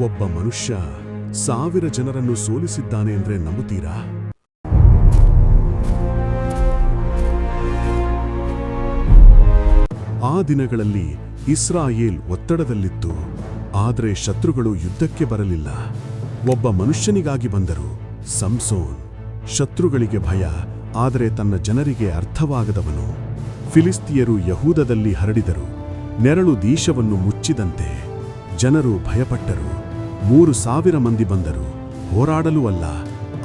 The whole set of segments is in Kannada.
ಒಬ್ಬ ಮನುಷ್ಯ 1000 ಜನರನ್ನು ಸೋಲಿಸಿದ್ದಾನೆ ಅಂದ್ರೆ ನಂಬುತ್ತೀರಾ? ಆ ದಿನಗಳಲ್ಲಿ ಇಸ್ರಾಯೇಲ್ ಒತ್ತಡದಲ್ಲಿತ್ತು. ಆದರೆ ಶತ್ರುಗಳು ಯುದ್ಧಕ್ಕೆ ಬರಲಿಲ್ಲ. ಒಬ್ಬ ಮನುಷ್ಯನಿಗಾಗಿ ಬಂದರು, ಸಂಸೋನ್. ಶತ್ರುಗಳಿಗೆ ಭಯ, ಆದರೆ ತನ್ನ ಜನರಿಗೆ ಅರ್ಥವಾಗದವನು. ಫಿಲಿಸ್ತಿಯರು ಯಹೂದದಲ್ಲಿ ಹರಡಿದರು. ನೆರಳು ದೇಶವನ್ನು ಮುಚ್ಚಿದಂತೆ. ಜನರು ಭಯಪಟ್ಟರು. 3000 ಮಂದಿ ಬಂದರು, ಹೋರಾಡಲು ಅಲ್ಲ,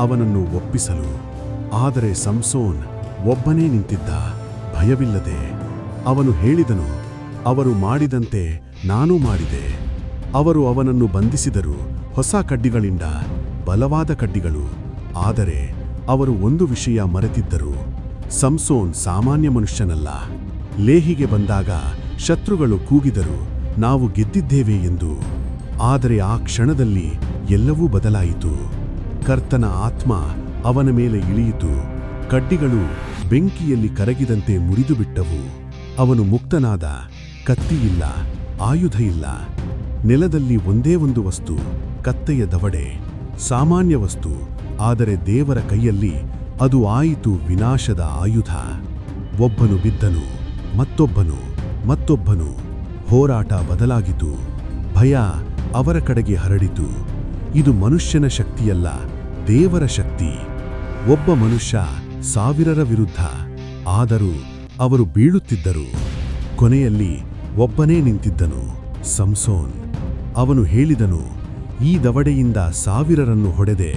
ಅವನನ್ನು ಒಪ್ಪಿಸಲು. ಆದರೆ ಸಂಸೋನ್ ಒಬ್ಬನೇ ನಿಂತಿದ್ದ, ಭಯವಿಲ್ಲದೆ. ಅವನು ಹೇಳಿದನು, ಅವರು ಮಾಡಿದಂತೆ ನಾನೂ ಮಾಡಿದೆ. ಅವರು ಅವನನ್ನು ಬಂಧಿಸಿದರು, ಹೊಸ ಕಡ್ಡಿಗಳಿಂದ, ಬಲವಾದ ಕಡ್ಡಿಗಳು. ಆದರೆ ಅವರು ಒಂದು ವಿಷಯ ಮರೆತಿದ್ದರು, ಸಂಸೋನ್ ಸಾಮಾನ್ಯ ಮನುಷ್ಯನಲ್ಲ. ಲೇಹಿಗೆ ಬಂದಾಗ ಶತ್ರುಗಳು ಕೂಗಿದರು, ನಾವು ಗೆದ್ದಿದ್ದೇವೆ ಎಂದು. ಆದರೆ ಆ ಕ್ಷಣದಲ್ಲಿ ಎಲ್ಲವೂ ಬದಲಾಯಿತು. ಕರ್ತನ ಆತ್ಮ ಅವನ ಮೇಲೆ ಇಳಿಯಿತು. ಕಡ್ಡಿಗಳು ಬೆಂಕಿಯಲ್ಲಿ ಕರಗಿದಂತೆ ಮುರಿದುಬಿಟ್ಟವು. ಅವನು ಮುಕ್ತನಾದ. ಕತ್ತಿಯಿಲ್ಲ, ಆಯುಧ ಇಲ್ಲ. ನೆಲದಲ್ಲಿ ಒಂದೇ ಒಂದು ವಸ್ತು, ಕತ್ತೆಯ ದವಡೆ. ಸಾಮಾನ್ಯ ವಸ್ತು, ಆದರೆ ದೇವರ ಕೈಯಲ್ಲಿ ಅದು ಆಯಿತು ವಿನಾಶದ ಆಯುಧ. ಒಬ್ಬನು ಬಿದ್ದನು, ಮತ್ತೊಬ್ಬನು. ಹೋರಾಟ ಬದಲಾಗಿತು. ಭಯ ಅವರ ಕಡೆಗೆ ಹರಡಿತು. ಇದು ಮನುಷ್ಯನ ಶಕ್ತಿಯಲ್ಲ, ದೇವರ ಶಕ್ತಿ. ಒಬ್ಬ ಮನುಷ್ಯ 1000ರ ವಿರುದ್ಧ. ಆದರೂ ಅವರು ಬೀಳುತ್ತಿದ್ದರು. ಕೊನೆಯಲ್ಲಿ ಒಬ್ಬನೇ ನಿಂತಿದ್ದನು, ಸಂಸೋನ್. ಅವನು ಹೇಳಿದನು, ಈ ದವಡೆಯಿಂದ 1000ರನ್ನು ಹೊಡೆದೆ.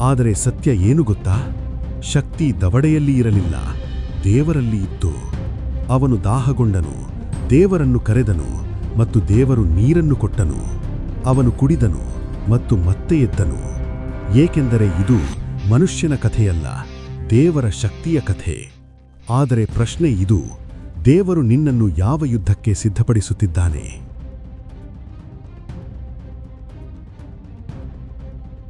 ಆದರೆ ಸತ್ಯ ಏನು ಗೊತ್ತಾ? ಶಕ್ತಿ ದವಡೆಯಲ್ಲಿ ಇರಲಿಲ್ಲ, ದೇವರಲ್ಲಿ ಇತ್ತು. ಅವನು ದಾಹಗೊಂಡನು, ದೇವರನ್ನು ಕರೆದನು, ಮತ್ತು ದೇವರು ನೀರನ್ನು ಕೊಟ್ಟನು. ಅವನು ಕುಡಿದನು ಮತ್ತು ಮತ್ತೆ ಎದ್ದನು. ಏಕೆಂದರೆ ಇದು ಮನುಷ್ಯನ ಕಥೆಯಲ್ಲ, ದೇವರ ಶಕ್ತಿಯ ಕಥೆ. ಆದರೆ ಪ್ರಶ್ನೆ ಇದು, ದೇವರು ನಿನ್ನನ್ನು ಯಾವ ಯುದ್ಧಕ್ಕೆ ಸಿದ್ಧಪಡಿಸುತ್ತಿದ್ದಾನೆ?